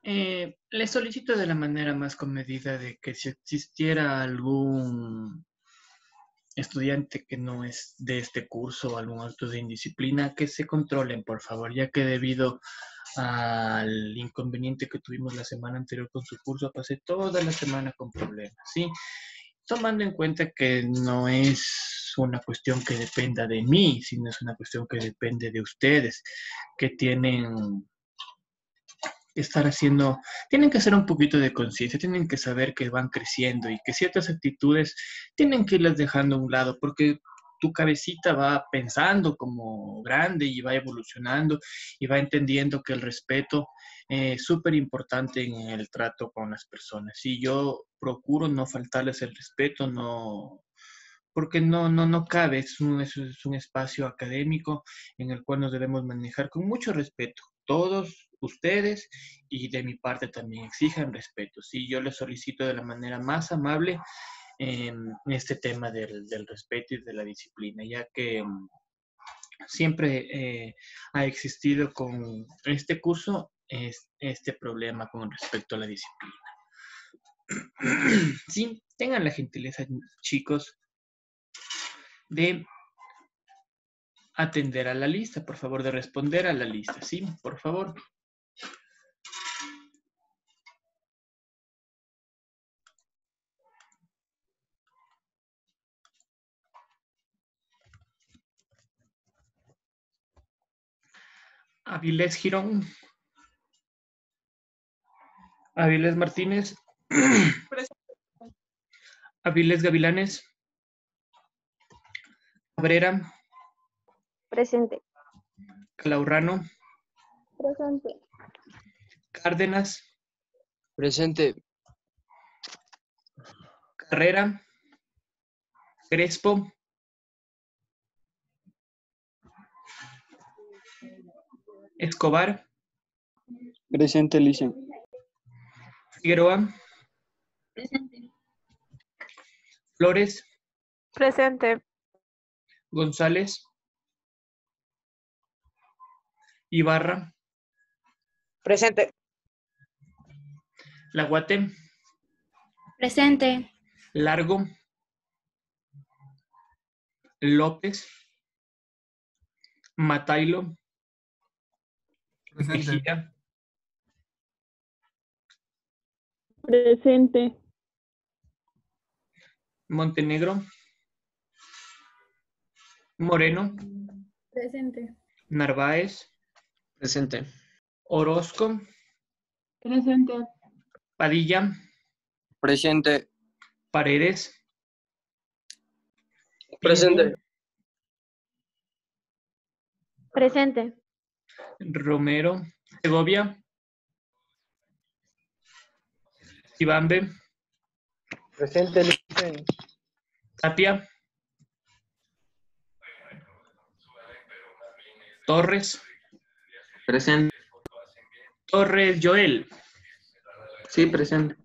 Le solicito de la manera más comedida de que si existiera algún estudiante que no es de este curso o algún acto de indisciplina, que se controlen, por favor, ya que debido al inconveniente que tuvimos la semana anterior con su curso, pasé toda la semana con problemas, ¿sí? Tomando en cuenta que no es una cuestión que dependa de mí, sino es una cuestión que depende de ustedes, que tienen estar haciendo, tienen que hacer un poquito de conciencia, tienen que saber que van creciendo y que ciertas actitudes tienen que irlas dejando a un lado, porque tu cabecita va pensando como grande y va evolucionando y va entendiendo que el respeto es súper importante en el trato con las personas. Y yo procuro no faltarles el respeto, no, porque no cabe, es un espacio académico en el cual nos debemos manejar con mucho respeto. Todos ustedes y de mi parte también exijan respeto. Sí, yo les solicito de la manera más amable este tema del respeto y de la disciplina, ya que siempre ha existido con este curso este problema con respecto a la disciplina. Sí, tengan la gentileza, chicos, de atender a la lista, por favor, de responder a la lista, ¿sí? Por favor. Avilés Girón. Avilés Martínez. Avilés Gavilanes. Cabrera. Presente. Claurrano. Presente. Cárdenas. Presente. Carrera. Crespo. Escobar. Presente, Alicia. Figueroa. Presente. Flores. Presente. González. Ibarra. Presente. Laguate. Presente. Largo. López. Matailo. Presente. Mejía. Presente. Montenegro. Moreno. Presente. Narváez. Presente. Orozco. Presente. Padilla. Presente. Paredes. Presente. Presente. Romero. Segovia. Ibambe. Presente, Alicia. Tapia. Torres. Presente. Torres Joel. Sí, presente.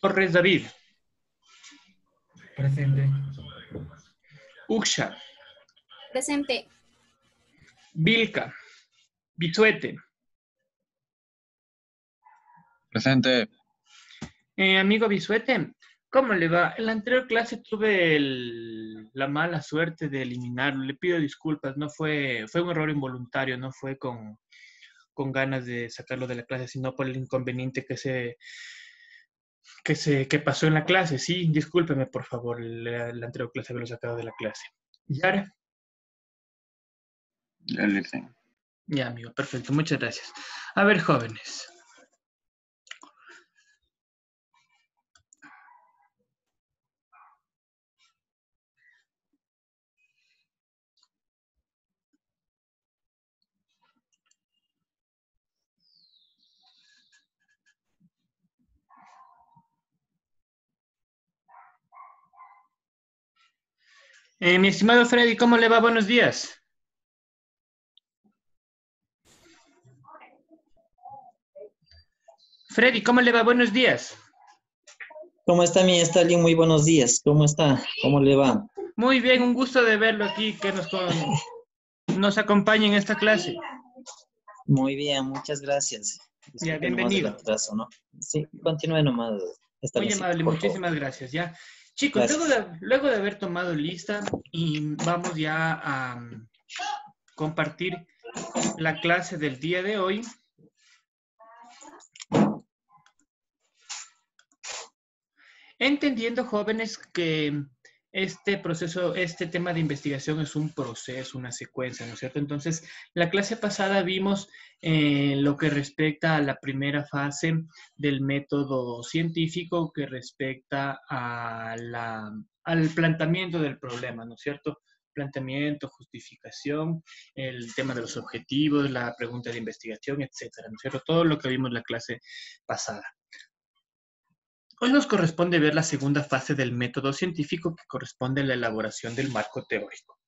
Torres David. Presente. Uxa. Presente. Vilca. Bisuete. Presente. Amigo Bisuete, ¿cómo le va? En la anterior clase tuve la mala suerte de eliminarlo. Le pido disculpas, fue un error involuntario, no fue con ganas de sacarlo de la clase, sino por el inconveniente que pasó en la clase. Sí, discúlpeme, por favor, la anterior clase haberlo sacado de la clase. ¿Yara? Alicia. Ya, amigo, perfecto, muchas gracias. A ver, jóvenes. Mi estimado Freddy, ¿cómo le va? Buenos días. Freddy, ¿cómo le va? Buenos días. ¿Cómo está mi Stalin? Muy buenos días. ¿Cómo está? ¿Cómo le va? Muy bien, un gusto de verlo aquí, que nos acompañe en esta clase. Muy bien, muchas gracias. Ya, Disculpe nomás el bienvenido. atraso, ¿no? Sí, continúe nomás. Está Muy bien, sí, amable, por favor. muchísimas gracias. Ya, chicos, Gracias. luego de haber tomado lista y vamos ya a compartir la clase del día de hoy. Entendiendo, jóvenes, que este proceso, este tema de investigación es un proceso, una secuencia, ¿no es cierto? Entonces, la clase pasada vimos lo que respecta a la primera fase del método científico que respecta a al planteamiento del problema, ¿no es cierto? Planteamiento, justificación, el tema de los objetivos, la pregunta de investigación, etcétera, ¿no es cierto? Todo lo que vimos en la clase pasada. Hoy nos corresponde ver la segunda fase del método científico, que corresponde a la elaboración del marco teórico.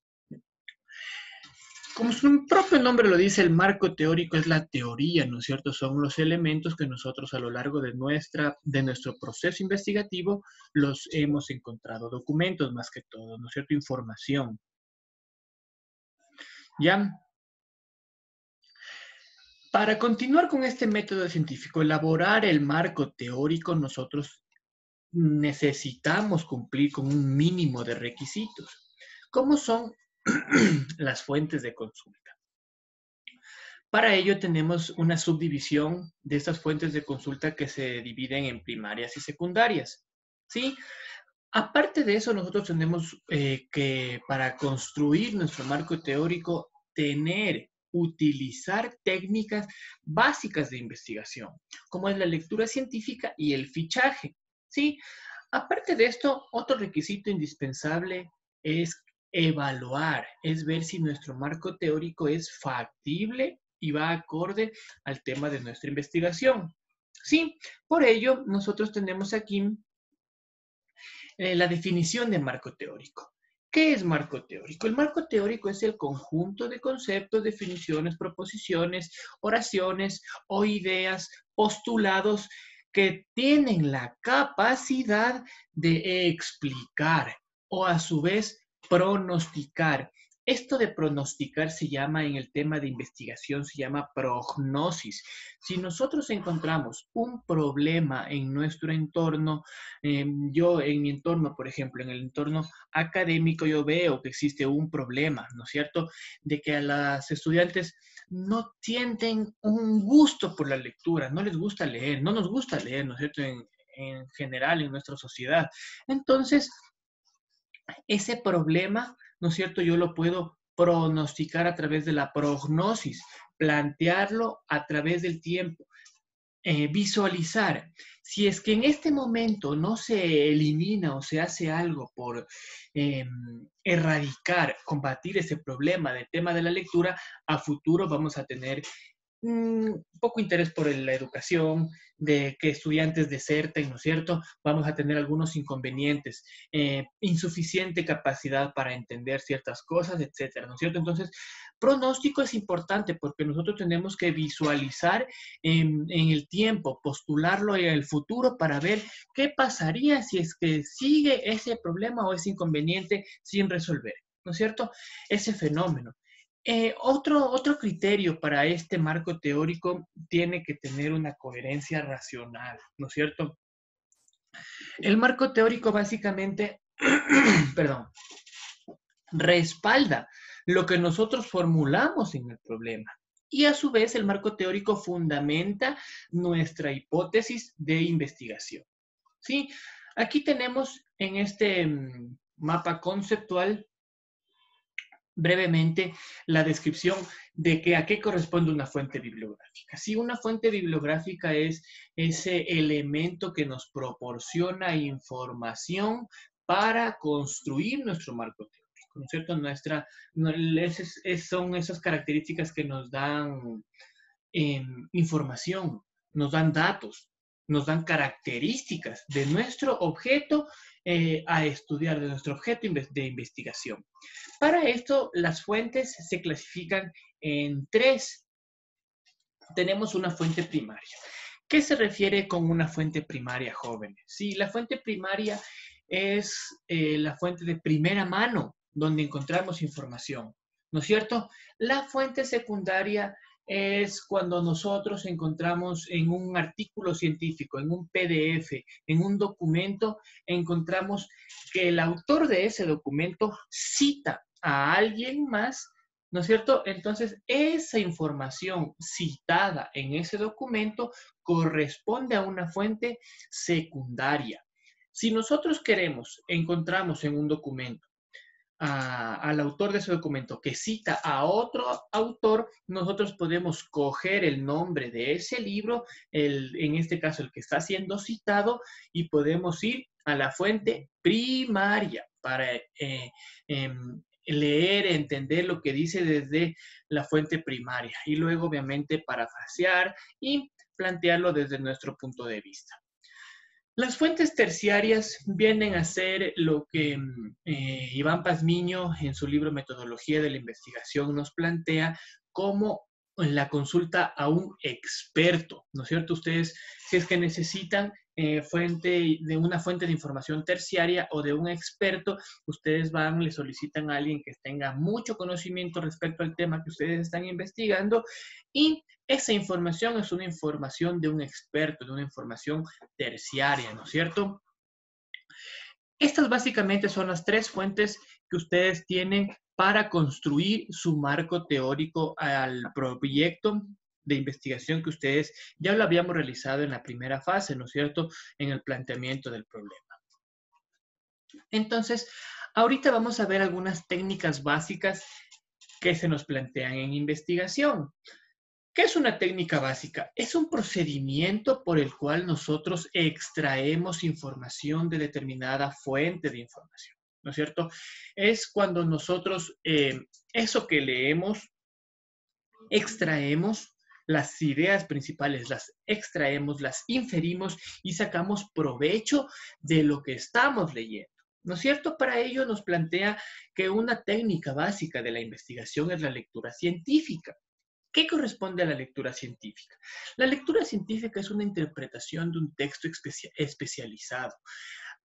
Como su propio nombre lo dice, el marco teórico es la teoría, ¿no es cierto? Son los elementos que nosotros a lo largo de nuestro proceso investigativo los hemos encontrado, documentos más que todo, ¿no es cierto? Información. ¿Ya? Para continuar con este método científico, elaborar el marco teórico, nosotros necesitamos cumplir con un mínimo de requisitos. ¿Cómo son las fuentes de consulta? Para ello tenemos una subdivisión de estas fuentes de consulta que se dividen en primarias y secundarias. ¿Sí? Aparte de eso, nosotros tenemos que para construir nuestro marco teórico, utilizar técnicas básicas de investigación, como es la lectura científica y el fichaje. ¿Sí? Aparte de esto, otro requisito indispensable es evaluar, es ver si nuestro marco teórico es factible y va acorde al tema de nuestra investigación. Sí, por ello nosotros tenemos aquí la definición de marco teórico. ¿Qué es marco teórico? El marco teórico es el conjunto de conceptos, definiciones, proposiciones, oraciones o ideas, postulados que tienen la capacidad de explicar o a su vez pronosticar. Esto de pronosticar se llama en el tema de investigación, se llama prognosis. Si nosotros encontramos un problema en nuestro entorno, yo en mi entorno, por ejemplo, en el entorno académico, yo veo que existe un problema, ¿no es cierto? De que a las estudiantes no tienen un gusto por la lectura, no les gusta leer, no nos gusta leer, ¿no es cierto? En general, en nuestra sociedad. Entonces, ese problema, ¿no es cierto? Yo lo puedo pronosticar a través de la prognosis, plantearlo a través del tiempo, visualizar. Si es que en este momento no se elimina o se hace algo por erradicar, combatir ese problema del tema de la lectura, a futuro vamos a tener poco interés por la educación, de que estudiantes deserten, ¿no es cierto? Vamos a tener algunos inconvenientes, insuficiente capacidad para entender ciertas cosas, etcétera, ¿no es cierto? Entonces, pronóstico es importante porque nosotros tenemos que visualizar en el tiempo, postularlo en el futuro para ver qué pasaría si es que sigue ese problema o ese inconveniente sin resolver, ¿no es cierto? Ese fenómeno. Otro criterio para este marco teórico tiene que tener una coherencia racional, ¿no es cierto? El marco teórico básicamente, perdón, respalda lo que nosotros formulamos en el problema. Y a su vez el marco teórico fundamenta nuestra hipótesis de investigación. ¿Sí? Aquí tenemos en este mapa conceptual brevemente la descripción de que a qué corresponde una fuente bibliográfica. Si una fuente bibliográfica es ese elemento que nos proporciona información para construir nuestro marco teórico, ¿no es cierto? Son esas características que nos dan información, nos dan datos, nos dan características de nuestro objeto a estudiar, de nuestro objeto de investigación. Para esto, las fuentes se clasifican en tres. Tenemos una fuente primaria. ¿Qué se refiere con una fuente primaria, jóvenes? Sí, la fuente primaria es la fuente de primera mano, donde encontramos información, ¿no es cierto? La fuente secundaria es cuando nosotros encontramos en un artículo científico, en un PDF, en un documento, encontramos que el autor de ese documento cita a alguien más, ¿no es cierto? Entonces, esa información citada en ese documento corresponde a una fuente secundaria. Si nosotros encontramos en un documento al autor de ese documento que cita a otro autor, nosotros podemos coger el nombre de ese libro, en este caso el que está siendo citado, y podemos ir a la fuente primaria para leer, entender lo que dice desde la fuente primaria y luego obviamente parafrasear y plantearlo desde nuestro punto de vista. Las fuentes terciarias vienen a ser lo que Iván Pazmiño en su libro Metodología de la Investigación nos plantea como la consulta a un experto, ¿no es cierto? Ustedes, si es que necesitan una fuente de información terciaria o de un experto, ustedes le solicitan a alguien que tenga mucho conocimiento respecto al tema que ustedes están investigando y esa información es una información de un experto, de una información terciaria, ¿no es cierto? Estas básicamente son las tres fuentes que ustedes tienen para construir su marco teórico al proyecto de investigación que ustedes ya lo habíamos realizado en la primera fase, ¿no es cierto?, en el planteamiento del problema. Entonces, ahorita vamos a ver algunas técnicas básicas que se nos plantean en investigación. ¿Qué es una técnica básica? Es un procedimiento por el cual nosotros extraemos información de determinada fuente de información, ¿no es cierto? Es cuando nosotros eso que leemos, extraemos las ideas principales, las extraemos, las inferimos y sacamos provecho de lo que estamos leyendo. ¿No es cierto? Para ello nos plantea que una técnica básica de la investigación es la lectura científica. ¿Qué corresponde a la lectura científica? La lectura científica es una interpretación de un texto especializado.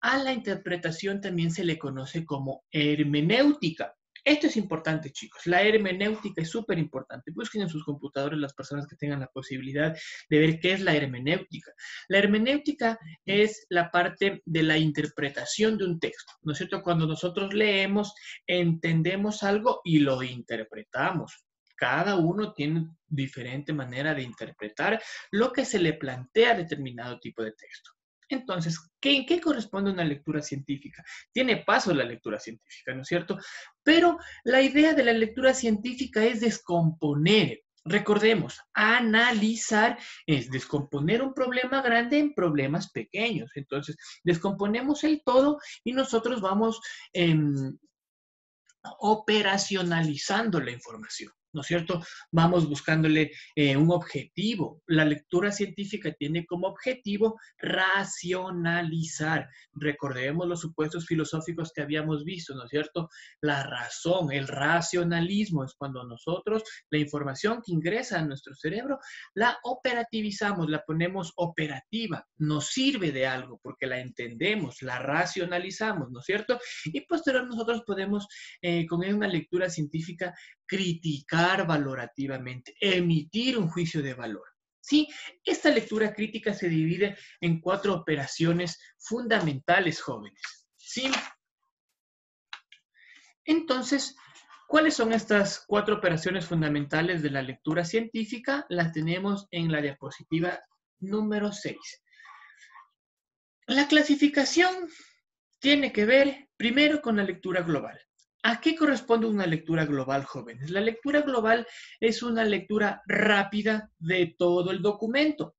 A la interpretación también se le conoce como hermenéutica. Esto es importante, chicos. La hermenéutica es súper importante. Busquen en sus computadores las personas que tengan la posibilidad de ver qué es la hermenéutica. La hermenéutica es la parte de la interpretación de un texto, ¿no es cierto? Cuando nosotros leemos, entendemos algo y lo interpretamos. Cada uno tiene diferente manera de interpretar lo que se le plantea a determinado tipo de texto. Entonces, ¿en qué corresponde una lectura científica? Tiene paso la lectura científica, ¿no es cierto? Pero la idea de la lectura científica es descomponer. Recordemos, analizar es descomponer un problema grande en problemas pequeños. Entonces, descomponemos el todo y nosotros vamos operacionalizando la información, ¿no es cierto? Vamos buscándole un objetivo. La lectura científica tiene como objetivo racionalizar. Recordemos los supuestos filosóficos que habíamos visto, ¿no es cierto? La razón, el racionalismo es cuando nosotros la información que ingresa a nuestro cerebro la operativizamos, la ponemos operativa, nos sirve de algo porque la entendemos, la racionalizamos, ¿no es cierto? Y posteriormente nosotros podemos con una lectura científica criticar valorativamente, emitir un juicio de valor. ¿Sí? Esta lectura crítica se divide en 4 operaciones fundamentales, jóvenes. ¿Sí? Entonces, ¿cuáles son estas 4 operaciones fundamentales de la lectura científica? Las tenemos en la diapositiva número 6. La clasificación tiene que ver primero con la lectura global. ¿A qué corresponde una lectura global, jóvenes? La lectura global es una lectura rápida de todo el documento.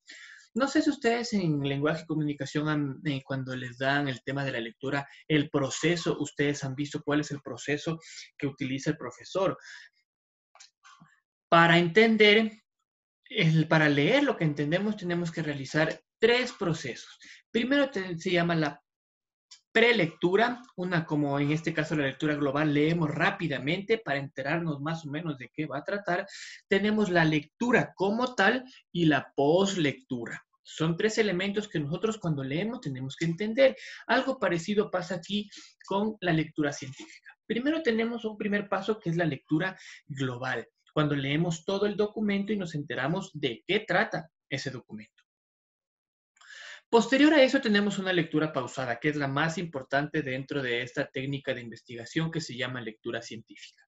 No sé si ustedes en lenguaje y comunicación, cuando les dan el tema de la lectura, el proceso, ustedes han visto cuál es el proceso que utiliza el profesor. Para entender, para leer lo que entendemos, tenemos que realizar 3 procesos. Primero se llama la prelectura, como en este caso la lectura global, leemos rápidamente para enterarnos más o menos de qué va a tratar. Tenemos la lectura como tal y la poslectura. Son 3 elementos que nosotros cuando leemos tenemos que entender. Algo parecido pasa aquí con la lectura científica. Primero tenemos un primer paso que es la lectura global. cuando leemos todo el documento y nos enteramos de qué trata ese documento. Posterior a eso tenemos una lectura pausada, que es la más importante dentro de esta técnica de investigación que se llama lectura científica.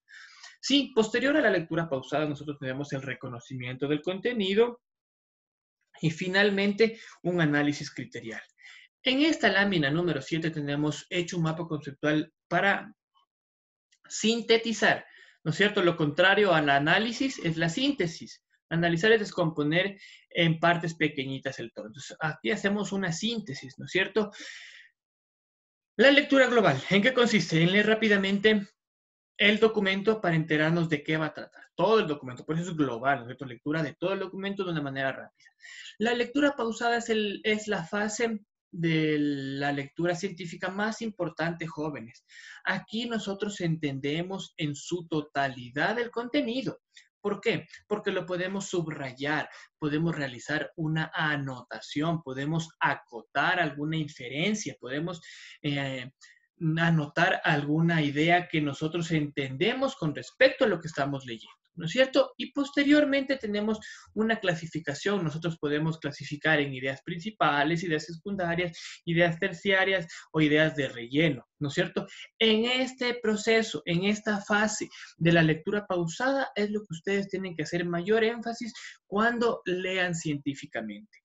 Sí, posterior a la lectura pausada nosotros tenemos el reconocimiento del contenido y finalmente un análisis criterial. En esta lámina número 7 tenemos hecho un mapa conceptual para sintetizar, ¿no es cierto? Lo contrario al análisis es la síntesis. Analizar es descomponer en partes pequeñitas el todo. Entonces, aquí hacemos una síntesis, ¿no es cierto? La lectura global, ¿en qué consiste? En leer rápidamente el documento para enterarnos de qué va a tratar. Todo el documento, por eso es global, ¿no es cierto? Lectura de todo el documento de una manera rápida. La lectura pausada es la fase de la lectura científica más importante, jóvenes. Aquí nosotros entendemos en su totalidad el contenido. ¿Por qué? Porque lo podemos subrayar, podemos realizar una anotación, podemos acotar alguna inferencia, podemos anotar alguna idea que nosotros entendemos con respecto a lo que estamos leyendo, ¿no es cierto? Y posteriormente tenemos una clasificación. Nosotros podemos clasificar en ideas principales, ideas secundarias, ideas terciarias o ideas de relleno, ¿no es cierto? En este proceso, en esta fase de la lectura pausada, es lo que ustedes tienen que hacer mayor énfasis cuando lean científicamente.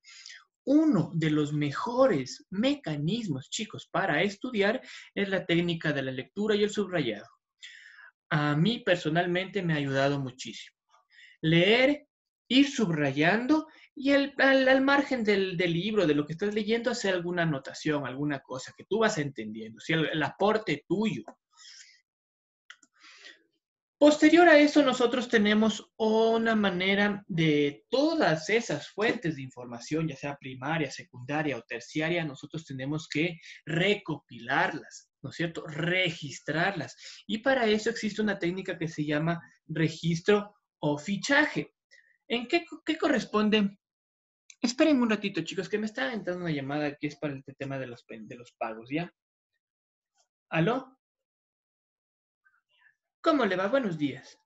Uno de los mejores mecanismos, chicos, para estudiar es la técnica de la lectura y el subrayado. A mí personalmente me ha ayudado muchísimo. Leer, ir subrayando y al margen del libro, de lo que estás leyendo, hacer alguna anotación, alguna cosa que tú vas entendiendo, ¿sí? El aporte tuyo. Posterior a eso, nosotros tenemos una manera de todas esas fuentes de información, ya sea primaria, secundaria o terciaria, nosotros tenemos que recopilarlas, ¿no es cierto? Registrarlas. Y para eso existe una técnica que se llama registro o fichaje. ¿En qué corresponde? Esperen un ratito, chicos, que me está entrando una llamada que es para el tema de los pagos, ¿ya? ¿Aló? ¿Cómo le va? Buenos días.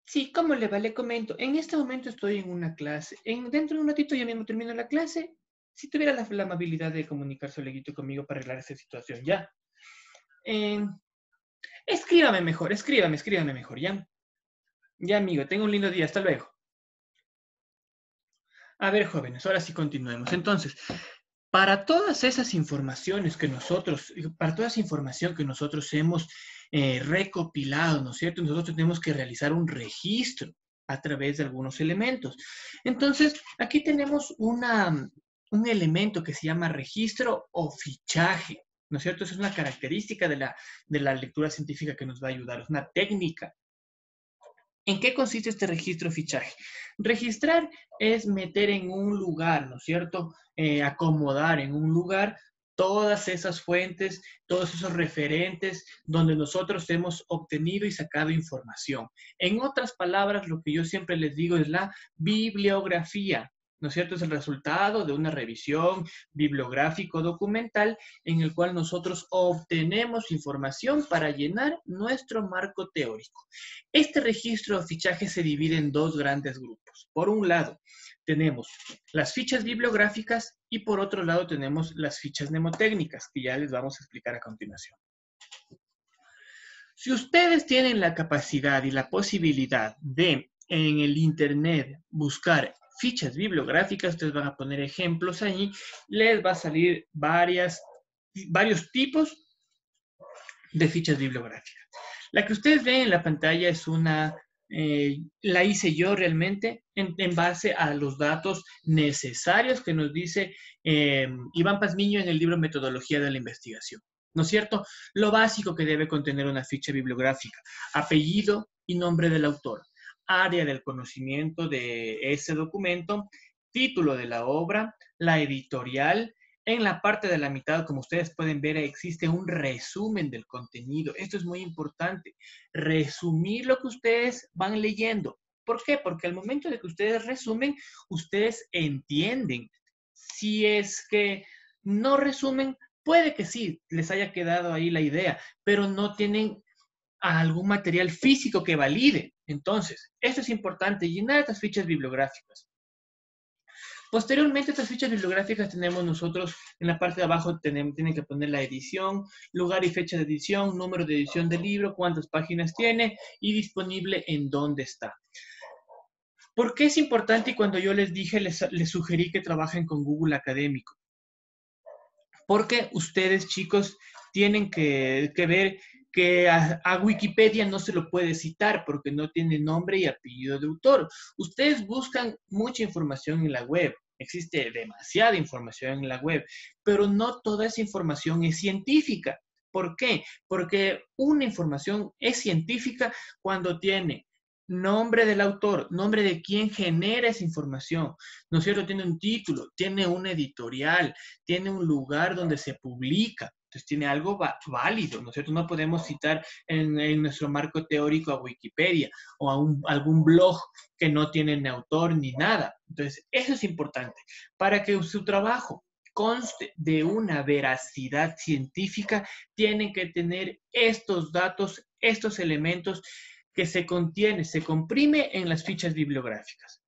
Sí, ¿cómo le va? Le comento. En este momento estoy en una clase. Dentro de un ratito ya mismo termino la clase. Si tuviera la amabilidad de comunicarse leguito conmigo para arreglar esa situación, ¿ya? Escríbame mejor, escríbame mejor, ¿ya? Ya, amigo, tenga un lindo día. Hasta luego. A ver, jóvenes, ahora sí continuemos. Entonces, para todas esas informaciones que nosotros, para toda esa información que nosotros hemos recopilado, ¿no es cierto? Nosotros tenemos que realizar un registro a través de algunos elementos. Entonces, aquí tenemos un elemento que se llama registro o fichaje, ¿no es cierto? Esa es una característica de la lectura científica que nos va a ayudar, es una técnica. ¿En qué consiste este registro o fichaje? Registrar es meter en un lugar, ¿no es cierto? Acomodar en un lugar todas esas fuentes, todos esos referentes donde nosotros hemos obtenido y sacado información. En otras palabras, lo que yo siempre les digo es la bibliografía, ¿no es cierto? Es el resultado de una revisión bibliográfico-documental en el cual nosotros obtenemos información para llenar nuestro marco teórico. Este registro o fichaje se divide en dos grandes grupos. Por un lado, tenemos las fichas bibliográficas y por otro lado tenemos las fichas mnemotécnicas, que ya les vamos a explicar a continuación. Si ustedes tienen la capacidad y la posibilidad de en el internet buscar fichas bibliográficas, ustedes van a poner ejemplos ahí, les va a salir varios tipos de fichas bibliográficas. La que ustedes ven en la pantalla es la hice yo realmente en base a los datos necesarios que nos dice Iván Pazmiño en el libro Metodología de la Investigación. ¿No es cierto? Lo básico que debe contener una ficha bibliográfica: apellido y nombre del autor, área del conocimiento de ese documento, título de la obra, la editorial. En la parte de la mitad, como ustedes pueden ver, existe un resumen del contenido. Esto es muy importante. Resumir lo que ustedes van leyendo. ¿Por qué? Porque al momento de que ustedes resumen, ustedes entienden. Si es que no resumen, Puede que sí, les haya quedado ahí la idea, pero no tienen algún material físico que valide. Entonces, esto es importante, llenar estas fichas bibliográficas. Posteriormente, estas fichas bibliográficas tenemos nosotros, en la parte de abajo tienen que poner la edición, lugar y fecha de edición, número de edición del libro, cuántas páginas tiene y disponible en dónde está. ¿Por qué es importante? Y cuando yo les dije, les sugerí que trabajen con Google Académico. Porque ustedes, chicos, tienen que ver que a Wikipedia no se lo puede citar porque no tiene nombre y apellido de autor. Ustedes buscan mucha información en la web. Existe demasiada información en la web, pero no toda esa información es científica. ¿Por qué? Porque una información es científica cuando tiene nombre del autor, nombre de quien genera esa información, ¿no es cierto? Tiene un título, tiene un editorial, tiene un lugar donde se publica, entonces tiene algo válido, ¿no es cierto? No podemos citar en nuestro marco teórico a Wikipedia o a algún blog que no tiene ni autor ni nada. Entonces, eso es importante para que su trabajo conste de una veracidad científica, tienen que tener estos datos, estos elementos que se comprime en las fichas bibliográficas.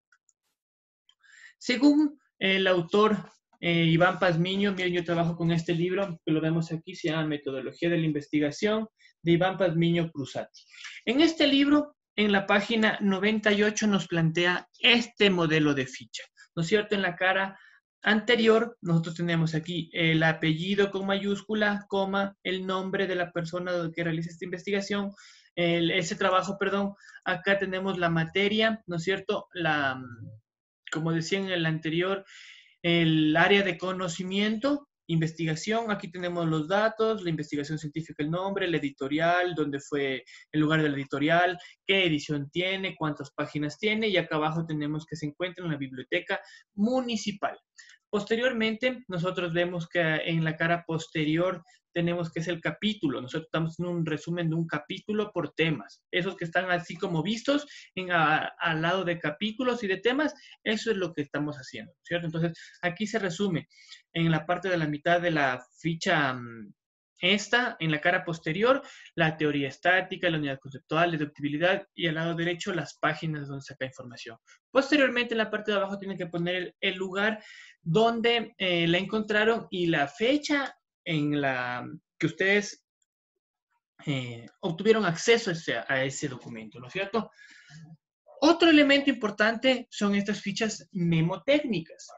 Según el autor Iván Pazmiño, miren, yo trabajo con este libro, que lo vemos aquí, se llama Metodología de la Investigación, de Iván Pazmiño Cruzati. En este libro, en la página 98, nos plantea este modelo de ficha, ¿no es cierto? En la cara anterior, nosotros tenemos aquí el apellido con mayúscula, coma, el nombre de la persona que realiza esta investigación, ese trabajo, perdón. Acá tenemos la materia, ¿no es cierto? Como decía en el anterior, el área de conocimiento, investigación. Aquí tenemos los datos, la investigación científica, el nombre, el editorial, dónde fue el lugar del editorial, qué edición tiene, cuántas páginas tiene, y acá abajo tenemos que se encuentra en la biblioteca municipal. Posteriormente, nosotros vemos que en la cara posterior tenemos que es el capítulo. Nosotros estamos en un resumen de un capítulo por temas. Esos que están así como vistos al lado de capítulos y de temas, eso es lo que estamos haciendo, ¿cierto? Entonces, aquí se resume en la parte de la mitad de la ficha en la cara posterior, la teoría estática, la unidad conceptual, la deductibilidad, y al lado derecho las páginas donde saca información. Posteriormente, en la parte de abajo tienen que poner el lugar donde la encontraron y la fecha en la que ustedes obtuvieron acceso a ese documento, ¿no es cierto? Otro elemento importante son estas fichas mnemotécnicas.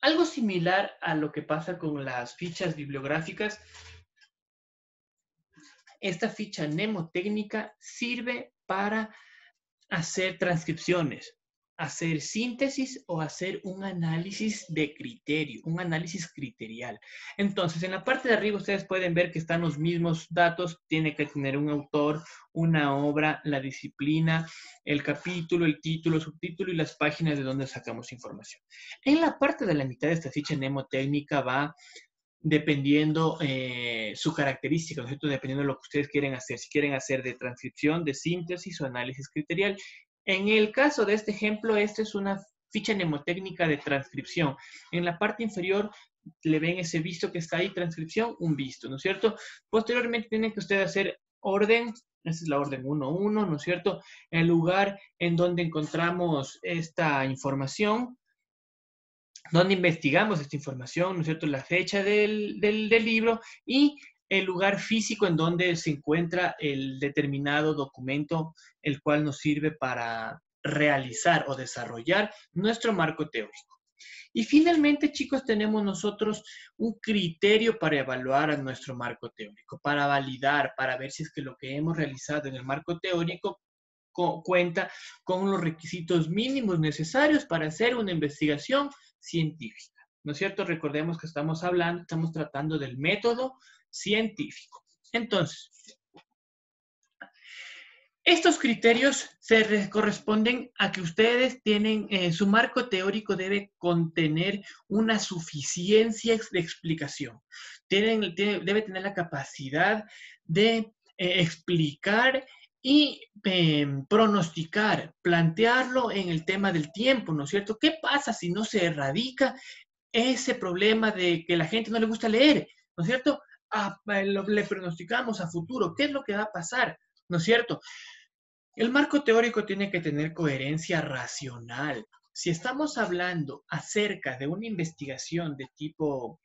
Algo similar a lo que pasa con las fichas bibliográficas, esta ficha mnemotécnica sirve para hacer transcripciones, hacer síntesis o hacer un análisis de criterio, un análisis criterial. Entonces, en la parte de arriba ustedes pueden ver que están los mismos datos, tiene que tener un autor, una obra, la disciplina, el capítulo, el título, subtítulo y las páginas de donde sacamos información. En la parte de la mitad de esta ficha mnemotécnica va dependiendo su característica, ¿no es cierto? Dependiendo de lo que ustedes quieren hacer. Si quieren hacer de transcripción, de síntesis o análisis criterial. En el caso de este ejemplo, esta es una ficha mnemotécnica de transcripción. En la parte inferior le ven ese visto que está ahí, transcripción, un visto, ¿no es cierto? Posteriormente tienen que ustedes hacer orden, esa es la orden 1.1, ¿no es cierto? El lugar en donde encontramos esta información, donde investigamos esta información, ¿no es cierto? La fecha del libro y el lugar físico en donde se encuentra el determinado documento, el cual nos sirve para realizar o desarrollar nuestro marco teórico. Y finalmente, chicos, tenemos nosotros un criterio para evaluar a nuestro marco teórico, para validar, para ver si es que lo que hemos realizado en el marco teórico cuenta con los requisitos mínimos necesarios para hacer una investigación científica, ¿no es cierto? Recordemos que estamos tratando del método científico. Entonces, estos criterios se corresponden a que ustedes tienen, su marco teórico debe contener una suficiencia de explicación. Debe tener la capacidad de explicar y pronosticar, plantearlo en el tema del tiempo, ¿no es cierto? ¿Qué pasa si no se erradica ese problema de que la gente no le gusta leer, ¿no es cierto? Le pronosticamos a futuro, ¿qué es lo que va a pasar? ¿No es cierto? El marco teórico tiene que tener coherencia racional. Si estamos hablando acerca de una investigación de tipo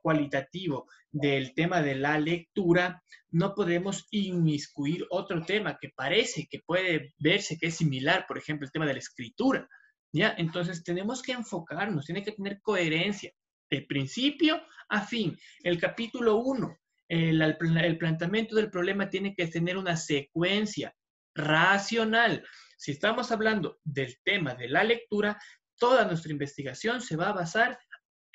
cualitativo del tema de la lectura, no podemos inmiscuir otro tema que parece que puede verse que es similar, por ejemplo, el tema de la escritura, ¿ya? Entonces tenemos que enfocarnos, tiene que tener coherencia de principio a fin. El capítulo 1, el planteamiento del problema tiene que tener una secuencia racional. Si estamos hablando del tema de la lectura, toda nuestra investigación se va a basar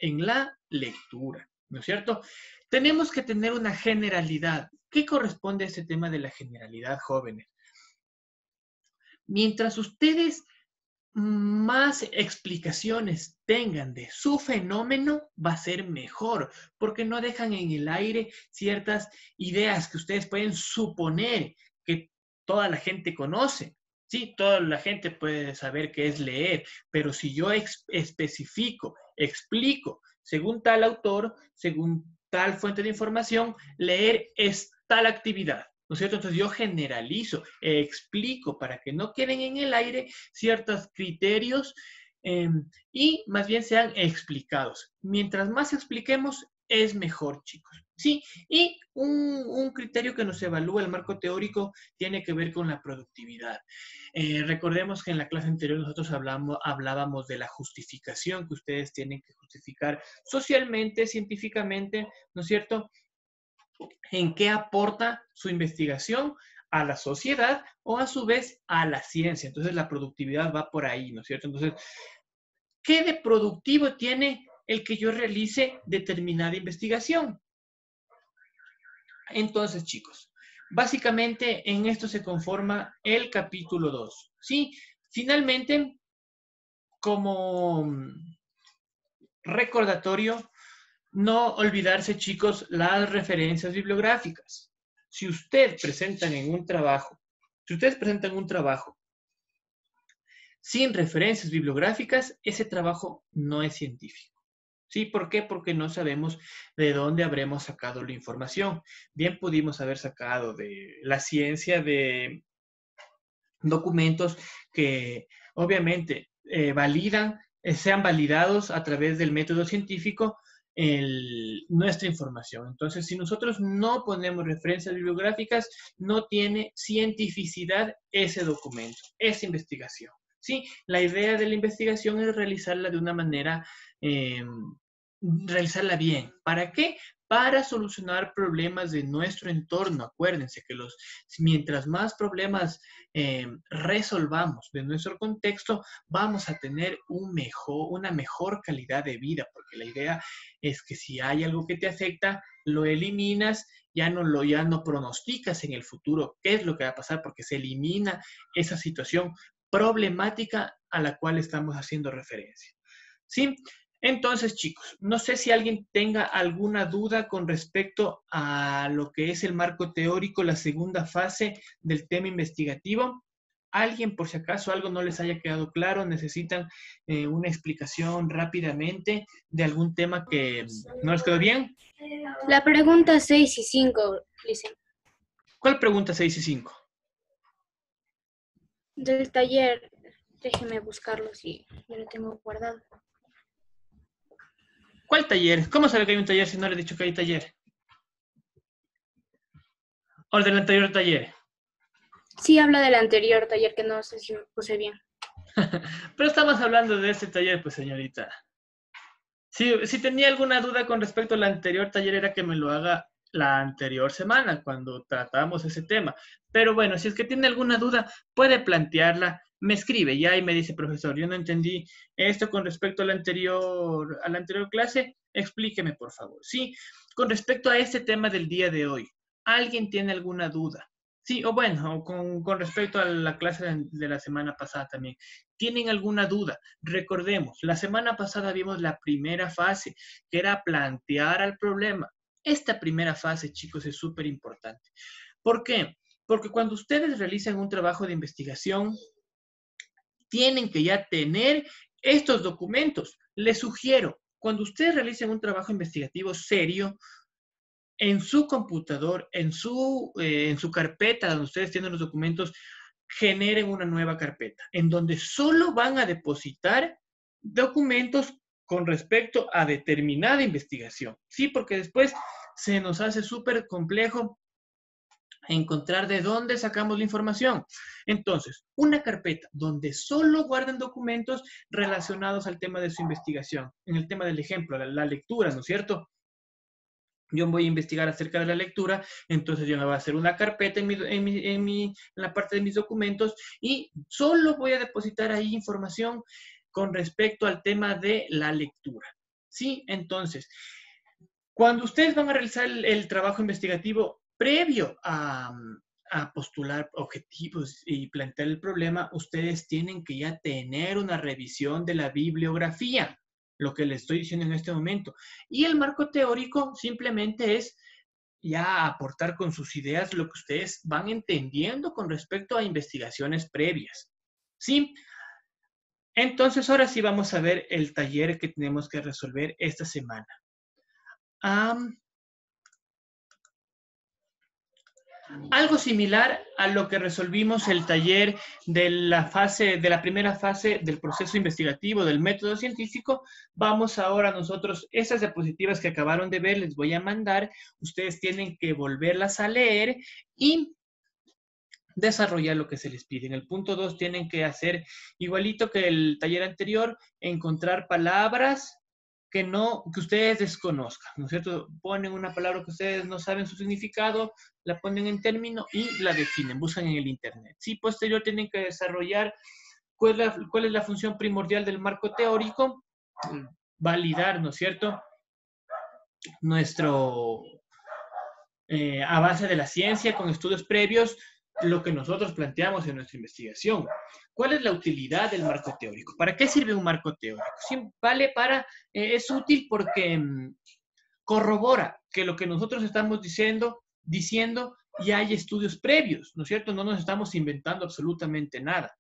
en la lectura, ¿no es cierto? Tenemos que tener una generalidad. ¿Qué corresponde a ese tema de la generalidad, jóvenes? Mientras ustedes más explicaciones tengan de su fenómeno, va a ser mejor, porque no dejan en el aire ciertas ideas que ustedes pueden suponer que toda la gente conoce. Sí, toda la gente puede saber qué es leer, pero si yo especifico, explico, según tal autor, según tal fuente de información, leer es tal actividad, ¿no es cierto? Entonces yo generalizo, explico para que no queden en el aire ciertos criterios y más bien sean explicados. Mientras más expliquemos, es mejor, chicos. Sí, y un criterio que nos evalúa el marco teórico tiene que ver con la productividad. Recordemos que en la clase anterior nosotros hablábamos de la justificación que ustedes tienen que justificar socialmente, científicamente, ¿no es cierto? En qué aporta su investigación a la sociedad o a su vez a la ciencia. Entonces la productividad va por ahí, ¿no es cierto? Entonces, ¿qué de productivo tiene el que yo realice determinada investigación? Entonces, chicos, básicamente en esto se conforma el capítulo 2. ¿Sí? Finalmente, como recordatorio, no olvidarse, chicos, las referencias bibliográficas. Si ustedes presentan un trabajo sin referencias bibliográficas, ese trabajo no es científico. ¿Sí? ¿Por qué? Porque no sabemos de dónde habremos sacado la información. Bien pudimos haber sacado de la ciencia de documentos que obviamente sean validados a través del método científico nuestra información. Entonces, si nosotros no ponemos referencias bibliográficas, no tiene cientificidad ese documento, esa investigación. ¿Sí? La idea de la investigación es realizarla de una manera, realizarla bien. ¿Para qué? Para solucionar problemas de nuestro entorno. Acuérdense que mientras más problemas resolvamos de nuestro contexto, vamos a tener una mejor calidad de vida, porque la idea es que si hay algo que te afecta, lo eliminas, ya no pronosticas en el futuro qué es lo que va a pasar, porque se elimina esa situación problemática a la cual estamos haciendo referencia. ¿Sí? Entonces, chicos, no sé si alguien tenga alguna duda con respecto a lo que es el marco teórico, la segunda fase del tema investigativo. ¿Alguien, por si acaso, algo no les haya quedado claro? ¿Necesitan una explicación rápidamente de algún tema que no les quedó bien? La pregunta 6 y 5, dicen. ¿Cuál pregunta 6 y 5? Del taller. Déjeme buscarlo si yo lo tengo guardado. ¿Cuál taller? ¿Cómo sabe que hay un taller si no le he dicho que hay taller? ¿O del anterior taller? Sí, habla del anterior taller, que no sé si me puse bien. Pero estamos hablando de este taller, pues, señorita. Si tenía alguna duda con respecto al anterior taller, era que me lo haga la anterior semana, cuando tratamos ese tema. Pero bueno, si es que tiene alguna duda, puede plantearla, me escribe ya y me dice, profesor, yo no entendí esto con respecto a la anterior clase, explíqueme, por favor. Sí, con respecto a este tema del día de hoy, ¿alguien tiene alguna duda? Sí, o bueno, con respecto a la clase de la semana pasada también. ¿Tienen alguna duda? Recordemos, la semana pasada vimos la primera fase, que era plantear al problema. Esta primera fase, chicos, es súper importante. ¿Por qué? Porque cuando ustedes realizan un trabajo de investigación, tienen que ya tener estos documentos. Les sugiero, cuando ustedes realicen un trabajo investigativo serio, en su computador, en su carpeta donde ustedes tienen los documentos, generen una nueva carpeta en donde solo van a depositar documentos con respecto a determinada investigación. Sí, porque después se nos hace súper complejo encontrar de dónde sacamos la información. Entonces, una carpeta donde solo guarden documentos relacionados al tema de su investigación. En el tema del ejemplo, la lectura, ¿no es cierto? Yo voy a investigar acerca de la lectura, entonces yo me voy a hacer una carpeta en la parte de mis documentos y solo voy a depositar ahí información con respecto al tema de la lectura. ¿Sí? Entonces, cuando ustedes van a realizar el trabajo investigativo previo a postular objetivos y plantear el problema, ustedes tienen que ya tener una revisión de la bibliografía, lo que les estoy diciendo en este momento. Y el marco teórico simplemente es ya aportar con sus ideas lo que ustedes van entendiendo con respecto a investigaciones previas. ¿Sí? Entonces, ahora sí vamos a ver el taller que tenemos que resolver esta semana. Algo similar a lo que resolvimos el taller de la primera fase del proceso investigativo, del método científico, vamos ahora nosotros, esas diapositivas que acabaron de ver, les voy a mandar, ustedes tienen que volverlas a leer y desarrollar lo que se les pide. En el punto 2 tienen que hacer igualito que el taller anterior, encontrar palabras que ustedes desconozcan, ¿no es cierto? Ponen una palabra que ustedes no saben su significado, la ponen en término y la definen, buscan en el internet. Sí, posterior tienen que desarrollar cuál es la función primordial del marco teórico, validar, ¿no es cierto?, nuestro a base de la ciencia, con estudios previos, lo que nosotros planteamos en nuestra investigación. ¿Cuál es la utilidad del marco teórico? ¿Para qué sirve un marco teórico? Sí, es útil porque corrobora que lo que nosotros estamos diciendo ya hay estudios previos, ¿no es cierto? No nos estamos inventando absolutamente nada.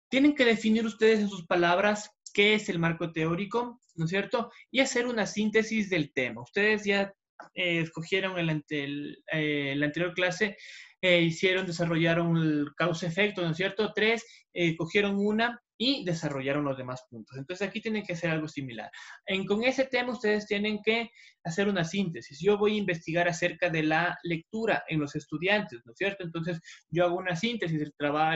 Tienen que definir ustedes en sus palabras qué es el marco teórico, ¿no es cierto? Y hacer una síntesis del tema. Ustedes ya escogieron la anterior clase, desarrollaron el causa-efecto, ¿no es cierto? 3, cogieron una y desarrollaron los demás puntos. Entonces aquí tienen que hacer algo similar. Con ese tema ustedes tienen que hacer una síntesis. Yo voy a investigar acerca de la lectura en los estudiantes, ¿no es cierto? Entonces yo hago una síntesis. El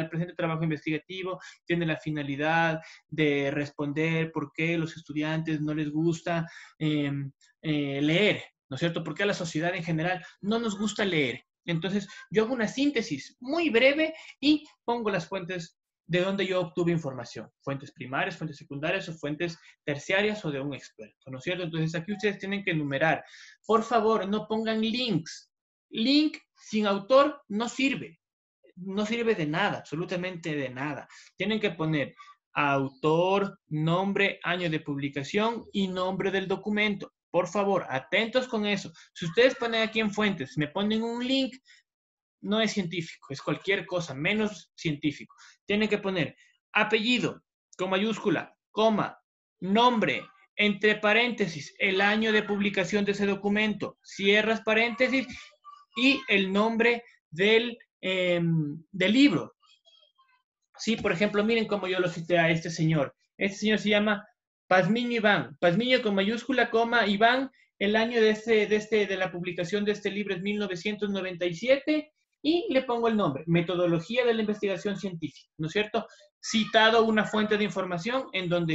presente trabajo investigativo tiene la finalidad de responder por qué a los estudiantes no les gusta leer, ¿no es cierto? Porque a la sociedad en general no nos gusta leer. Entonces, yo hago una síntesis muy breve y pongo las fuentes de donde yo obtuve información. Fuentes primarias, fuentes secundarias o fuentes terciarias o de un experto, ¿no es cierto? Entonces, aquí ustedes tienen que enumerar. Por favor, no pongan links. Link sin autor no sirve. No sirve de nada, absolutamente de nada. Tienen que poner autor, nombre, año de publicación y nombre del documento. Por favor, atentos con eso. Si ustedes ponen aquí en fuentes, me ponen un link, no es científico, es cualquier cosa, menos científico. Tienen que poner apellido, con mayúscula, coma, nombre, entre paréntesis, el año de publicación de ese documento, cierras paréntesis y el nombre del libro. Sí, por ejemplo, miren cómo yo lo cité a este señor. Este señor se llama Pazmiño Iván. Pazmiño con mayúscula, coma, Iván. El año de la publicación de este libro es 1997 y le pongo el nombre, Metodología de la Investigación Científica, ¿no es cierto? Citado una fuente de información en donde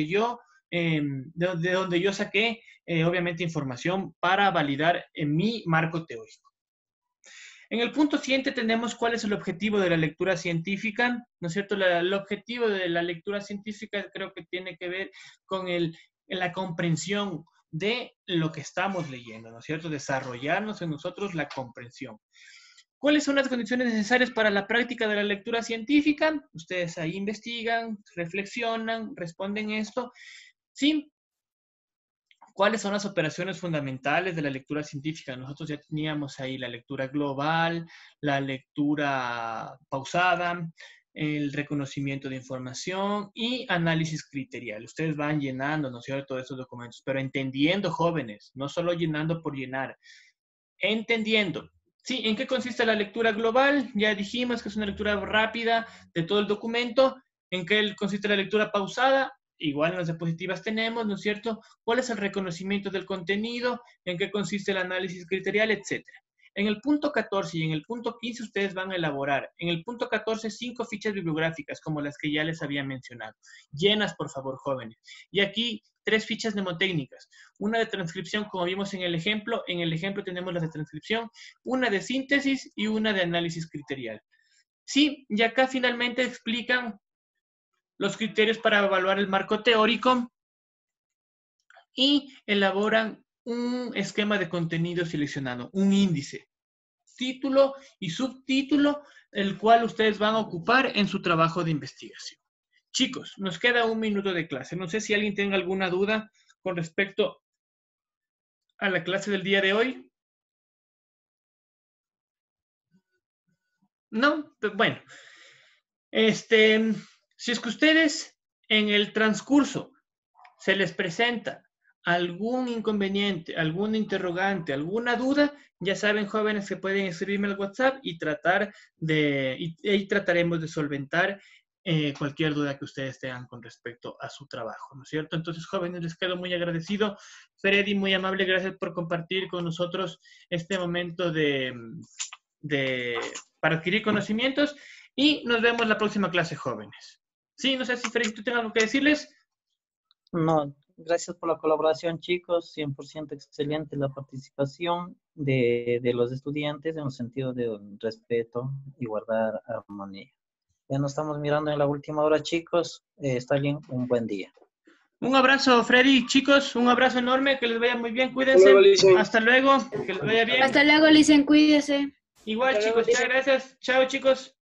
de donde yo saqué, obviamente, información para validar en mi marco teórico. En el punto siguiente tenemos cuál es el objetivo de la lectura científica, ¿no es cierto? El objetivo de la lectura científica creo que tiene que ver con la comprensión de lo que estamos leyendo, ¿no es cierto? Desarrollarnos en nosotros la comprensión. ¿Cuáles son las condiciones necesarias para la práctica de la lectura científica? Ustedes ahí investigan, reflexionan, responden esto. ¿Sí? ¿Cuáles son las operaciones fundamentales de la lectura científica? Nosotros ya teníamos ahí la lectura global, la lectura pausada, el reconocimiento de información y análisis criterial. Ustedes van llenando, ¿no es cierto?, esos documentos, pero entendiendo, jóvenes, no solo llenando por llenar, entendiendo. Sí, ¿en qué consiste la lectura global? Ya dijimos que es una lectura rápida de todo el documento. ¿En qué consiste la lectura pausada? Igual en las diapositivas tenemos, ¿no es cierto? ¿Cuál es el reconocimiento del contenido? ¿En qué consiste el análisis criterial? Etcétera. En el punto 14 y en el punto 15 ustedes van a elaborar. En el punto 14, 5 fichas bibliográficas, como las que ya les había mencionado. Llenas, por favor, jóvenes. Y aquí, 3 fichas mnemotécnicas. Una de transcripción, como vimos en el ejemplo. En el ejemplo tenemos las de transcripción. Una de síntesis y una de análisis criterial. Sí, y acá finalmente explican los criterios para evaluar el marco teórico y elaboran un esquema de contenido seleccionado, un índice, título y subtítulo, el cual ustedes van a ocupar en su trabajo de investigación. Chicos, nos queda 1 minuto de clase. No sé si alguien tenga alguna duda con respecto a la clase del día de hoy. No, pues bueno. Si es que ustedes en el transcurso se les presenta algún inconveniente, algún interrogante, alguna duda, ya saben, jóvenes, que pueden escribirme al WhatsApp y trataremos de solventar cualquier duda que ustedes tengan con respecto a su trabajo, ¿no es cierto? Entonces, jóvenes, les quedo muy agradecido. Freddy, muy amable, gracias por compartir con nosotros este momento para adquirir conocimientos y nos vemos la próxima clase, jóvenes. Sí, no sé si Freddy, ¿tú tienes algo que decirles? No, gracias por la colaboración, chicos. 100% excelente la participación de los estudiantes en el sentido de respeto y guardar armonía. Ya nos estamos mirando en la última hora, chicos. Está bien, un buen día. Un abrazo, Freddy. Chicos, un abrazo enorme. Que les vaya muy bien. Cuídense. Hasta luego. Que les vaya bien. Hasta luego, Licen. Cuídese. Igual, Hasta luego, chicos. Muchas gracias. Chao, chicos.